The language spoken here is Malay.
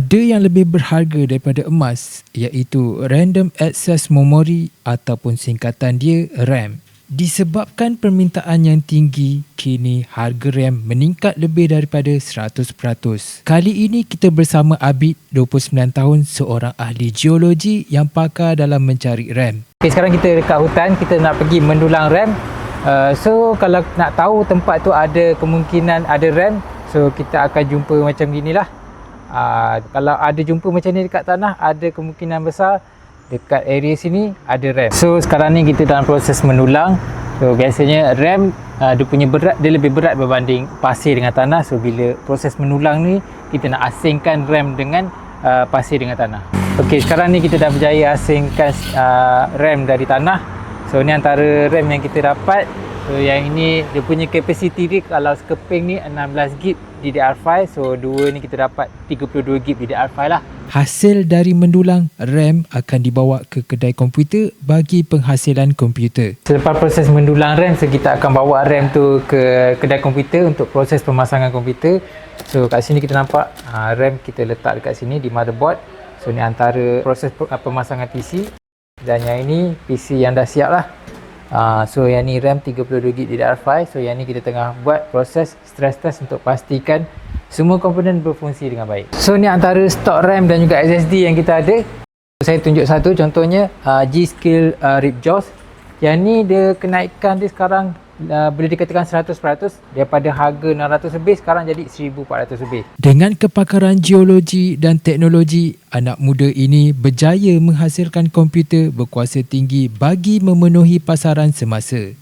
Ada yang lebih berharga daripada emas, iaitu Random Access Memory ataupun singkatan dia RAM. Disebabkan permintaan yang tinggi, kini harga RAM meningkat lebih daripada 100%. Kali ini kita bersama Abid, 29 tahun, seorang ahli geologi yang pakar dalam mencari RAM. Okay, sekarang kita dekat hutan, kita nak pergi mendulang RAM. So kalau nak tahu tempat tu ada kemungkinan ada RAM, so kita akan jumpa macam inilah. Kalau ada jumpa macam ni dekat tanah, ada kemungkinan besar dekat area sini ada RAM. So sekarang ni kita dalam proses mendulang. So biasanya RAM dia punya berat, dia lebih berat berbanding pasir dengan tanah. So bila proses mendulang ni, kita nak asingkan RAM dengan pasir dengan tanah. Okey, sekarang ni kita dah berjaya asingkan RAM dari tanah. So ni antara RAM yang kita dapat. So yang ini dia punya capacity dia, kalau sekeping ni 16GB DDR5. So dua ni kita dapat 32GB DDR5 lah. Hasil dari mendulang RAM akan dibawa ke kedai komputer bagi penghasilan komputer. Selepas proses mendulang RAM, so kita akan bawa RAM tu ke kedai komputer untuk proses pemasangan komputer. So kat sini kita nampak RAM kita letak dekat sini di motherboard. So ni antara proses pemasangan PC. Dan yang ini PC yang dah siap lah. So yang ni RAM 32GB DDR5. So yang ni kita tengah buat proses stress test untuk pastikan semua komponen berfungsi dengan baik. So ni antara stok RAM dan juga SSD yang kita ada. Saya tunjuk satu, contohnya G-Skill Ripjaws. Yang ni dia kenaikan dia sekarang boleh dikatakan 100%, daripada harga 600 lebih sekarang jadi 1400 lebih. Dengan kepakaran geologi dan teknologi, anak muda ini berjaya menghasilkan komputer berkuasa tinggi bagi memenuhi pasaran semasa.